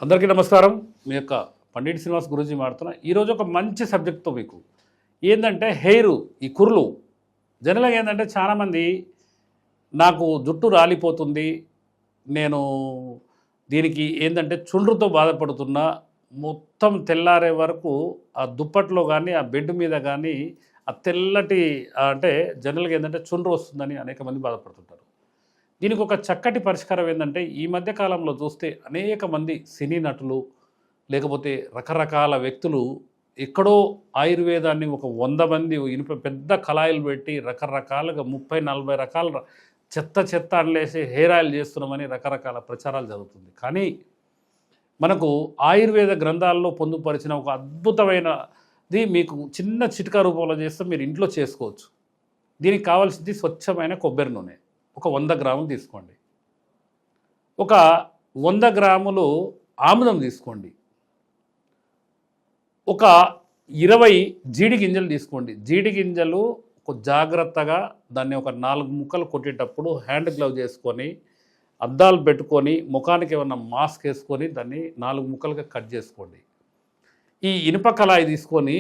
అందరికీ నమస్కారం. మీ యొక్క పండిట్ శ్రీనివాస్ గురూజీ మాట్లాడుతున్నా. ఈరోజు ఒక మంచి సబ్జెక్ట్తో మీకు ఏంటంటే హెయిర్, ఈ కుర్లు. జనరల్గా ఏంటంటే చాలామంది నాకు జుట్టు రాలిపోతుంది, నేను దీనికి ఏంటంటే చుండ్రుతో బాధపడుతున్నా, మొత్తం తెల్లారే వరకు ఆ దుప్పట్లో కానీ ఆ బెడ్ మీద కానీ ఆ తెల్లటి అంటే జనరల్గా ఏంటంటే చుండ్రు వస్తుందని అనేక మంది బాధపడుతుంటారు. దీనికి ఒక చక్కటి పరిష్కారం ఏంటంటే ఈ మధ్య కాలంలో చూస్తే అనేక మంది సినీ నటులు లేకపోతే రకరకాల వ్యక్తులు ఎక్కడో ఆయుర్వేదాన్ని ఒక 100 మంది ఇనుప పెద్ద కళాయిలు పెట్టి రకరకాలుగా 30-40 రకాల చెత్త అనలేసి హెయిర్ ఆయిల్ చేస్తున్నామని రకరకాల ప్రచారాలు జరుగుతుంది. కానీ మనకు ఆయుర్వేద గ్రంథాల్లో పొందుపరిచిన ఒక అద్భుతమైనది మీకు చిన్న చిట్కా రూపంలో చేస్తే మీరు ఇంట్లో చేసుకోవచ్చు. దీనికి కావాల్సింది స్వచ్ఛమైన కొబ్బరి నూనె. ఒక 100 గ్రాములు తీసుకోండి. ఒక 100 గ్రాములు ఆముదం తీసుకోండి. ఒక 20 జీడి గింజలు తీసుకోండి. జీడి గింజలు జాగ్రత్తగా దాన్ని ఒక 4 ముక్కలు కొట్టేటప్పుడు హ్యాండ్ గ్లవ్ చేసుకొని అద్దాలు పెట్టుకొని ముఖానికి ఏమన్నా మాస్క్ వేసుకొని దాన్ని 4 ముక్కలుగా కట్ చేసుకోండి. ఈ ఇనుప కళాయి తీసుకొని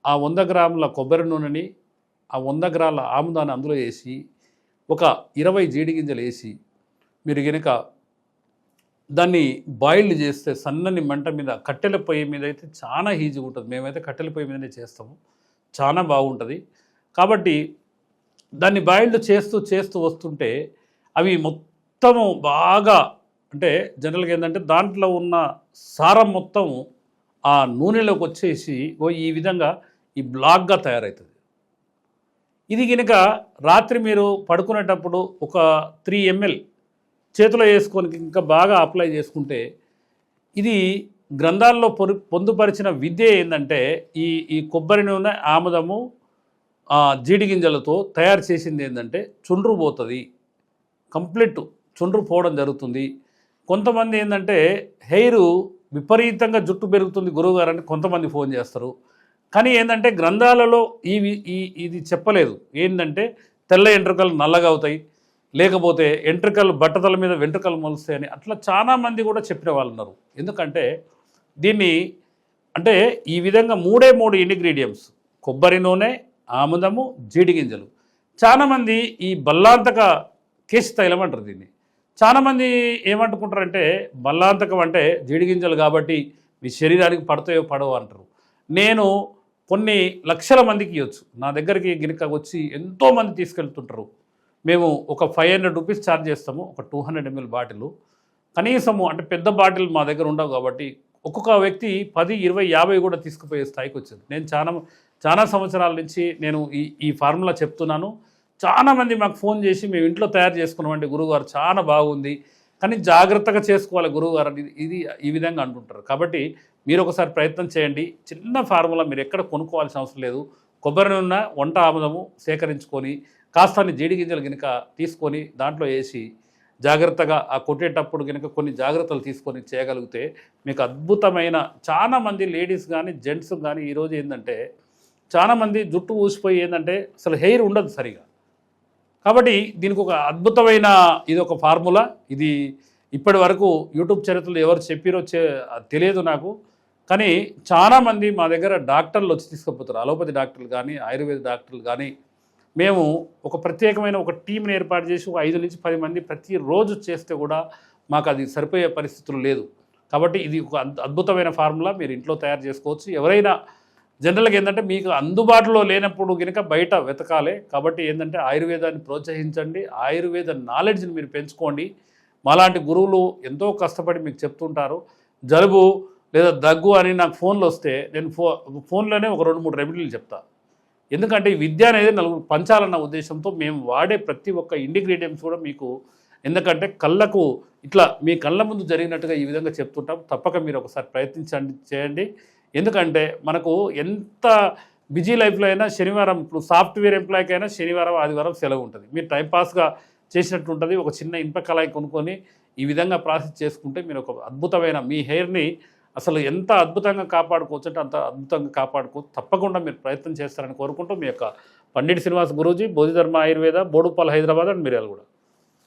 ఆ 100 గ్రాముల కొబ్బరి నూనెని ఆ 100 గ్రాముల ఆముదాన్ని అందులో వేసి ఒక 20 జీడి గింజలు వేసి మీరు కనుక దాన్ని బాయిల్డ్ చేస్తే సన్నని మంట మీద కట్టెల పొయ్యి మీద అయితే చాలా ఈజీగా ఉంటుంది. మేమైతే కట్టెల పొయ్యి మీదనే చేస్తాము, చాలా బాగుంటుంది. కాబట్టి దాన్ని బాయిల్డ్ చేస్తూ వస్తుంటే అవి మొత్తము బాగా అంటే జనరల్గా ఏంటంటే దాంట్లో ఉన్న సారం మొత్తం ఆ నూనెలోకి వచ్చేసి ఈ విధంగా ఈ బ్లాక్గా తయారవుతుంది. ఇది కనుక రాత్రి మీరు పడుకునేటప్పుడు ఒక 3 ml చేతిలో వేసుకొని ఇంకా బాగా అప్లై చేసుకుంటే ఇది గ్రంథాల్లో పొందుపరిచిన విద్య ఏంటంటే ఈ కొబ్బరి నూనె ఆముదము జీడి గింజలతో తయారు చేసింది ఏంటంటే చుండ్రు పోతుంది, కంప్లీట్ చుండ్రు పోవడం జరుగుతుంది. కొంతమంది ఏంటంటే హెయిర్ విపరీతంగా జుట్టు పెరుగుతుంది గురువుగారు అని కొంతమంది ఫోన్ చేస్తారు. కానీ ఏంటంటే గ్రంథాలలో ఇది చెప్పలేదు. ఏంటంటే తెల్ల ఎంట్రుకలు నల్లగా అవుతాయి, లేకపోతే ఎంట్రుకలు బట్టతల మీద వెంట్రుకలు మొలుస్తాయి అని అట్లా చాలామంది కూడా చెప్పిన వాళ్ళు ఉన్నారు. ఎందుకంటే దీన్ని అంటే ఈ విధంగా 3 ఇంగ్రీడియంట్స్ కొబ్బరి నూనె, ఆముదము, జీడి గింజలు. చాలామంది ఈ బల్లాంతక కేశ తైలం అంటారు దీన్ని. చాలామంది ఏమంటుకుంటారంటే బల్లాంతకం అంటే జీడి గింజలు కాబట్టి మీ శరీరానికి పడతాయో పడవో అంటారు. నేను కొన్ని లక్షల మందికి ఇవ్వచ్చు. నా దగ్గరికి గినక వచ్చి ఎంతోమంది తీసుకెళ్తుంటారు. మేము ఒక 500 రూపీస్ ఛార్జ్ చేస్తాము ఒక 200 ml బాటిల్. కనీసము అంటే పెద్ద బాటిల్ మా దగ్గర ఉండవు కాబట్టి ఒక్కొక్క వ్యక్తి 10, 20, 50 కూడా తీసుకుపోయే స్థాయికి వచ్చింది. నేను చాలా సంవత్సరాల నుంచి నేను ఈ ఫార్ములా చెప్తున్నాను. చాలామంది మాకు ఫోన్ చేసి మేము ఇంట్లో తయారు చేసుకున్నామంటే గురువుగారు చాలా బాగుంది, కానీ జాగ్రత్తగా చేసుకోవాలి గురువుగారు అని ఇది ఈ విధంగా అంటుంటారు. కాబట్టి మీరు ఒకసారి ప్రయత్నం చేయండి. చిన్న ఫార్ములా, మీరు ఎక్కడ కొనుక్కోవాల్సిన అవసరం లేదు. కొబ్బరి నూనె, వంట ఆముదము సేకరించుకొని కాస్త జీడి గింజలు కనుక తీసుకొని దాంట్లో వేసి జాగ్రత్తగా ఆ కొట్టేటప్పుడు కనుక కొన్ని జాగ్రత్తలు తీసుకొని చేయగలిగితే మీకు అద్భుతమైన చాలామంది లేడీస్ కానీ జెంట్స్ కానీ ఈరోజు ఏంటంటే చాలామంది జుట్టు ఊసిపోయి ఏంటంటే అసలు హెయిర్ ఉండదు సరిగా. కాబట్టి దీనికి ఒక అద్భుతమైన ఇది ఒక ఫార్ములా. ఇది ఇప్పటి వరకు యూట్యూబ్ చరిత్రలో ఎవరు చెప్పిరో తెలియదు నాకు. కానీ చాలామంది మా దగ్గర డాక్టర్లు వచ్చి తీసుకుపోతారు. అలోపతి డాక్టర్లు కానీ ఆయుర్వేద డాక్టర్లు కానీ మేము ఒక ప్రత్యేకమైన ఒక టీంని ఏర్పాటు చేసి ఒక 5 నుంచి 10 మంది ప్రతిరోజు చేస్తే కూడా మాకు అది సరిపోయే పరిస్థితులు లేదు. కాబట్టి ఇది ఒక అద్భుతమైన ఫార్ములా, మీరు ఇంట్లో తయారు చేసుకోవచ్చు. ఎవరైనా జనరల్గా ఏంటంటే మీకు అందుబాటులో లేనప్పుడు కనుక బయట వెతకాలి. కాబట్టి ఏంటంటే ఆయుర్వేదాన్ని ప్రోత్సహించండి, ఆయుర్వేద నాలెడ్జ్ని మీరు పెంచుకోండి. మాలాంటి గురువులు ఎంతో కష్టపడి మీకు చెప్తుంటారు. జలుబు లేదా దగ్గు అని నాకు ఫోన్లు వస్తే నేను ఫోన్లోనే ఒక 2-3 రెమెడీలు చెప్తా. ఎందుకంటే ఈ విద్య అనేది నలుగురు పంచాలన్న ఉద్దేశంతో మేము వాడే ప్రతి ఒక్క ఇంగ్రీడియంట్స్ కూడా మీకు ఎందుకంటే కళ్ళకు ఇట్లా మీ కళ్ళ ముందు జరిగినట్టుగా ఈ విధంగా చెప్తుంటాం. తప్పక మీరు ఒకసారి చేయండి. ఎందుకంటే మనకు ఎంత బిజీ లైఫ్లో అయినా శనివారం, ఇప్పుడు సాఫ్ట్వేర్ ఎంప్లాయ్కి అయినా శనివారం ఆదివారం సెలవు ఉంటుంది. మీరు టైంపాస్గా చేసినట్టు ఉంటుంది. ఒక చిన్న ఇనుప కళాయి కొనుక్కొని ఈ విధంగా ప్రాసెస్ చేసుకుంటే మీరు ఒక అద్భుతమైన మీ హెయిర్ని అసలు ఎంత అద్భుతంగా కాపాడుకోవచ్చు అంటే అంత అద్భుతంగా కాపాడుకోవచ్చు. తప్పకుండా మీరు ప్రయత్నం చేస్తారని కోరుకుంటూ మీ యొక్క పండిట్ శ్రీనివాస్ గురూజీ, బోధిధర్మ ఆయుర్వేద, బోడుప్పల్, హైదరాబాద్ అండ్ మిర్యాలగూడ.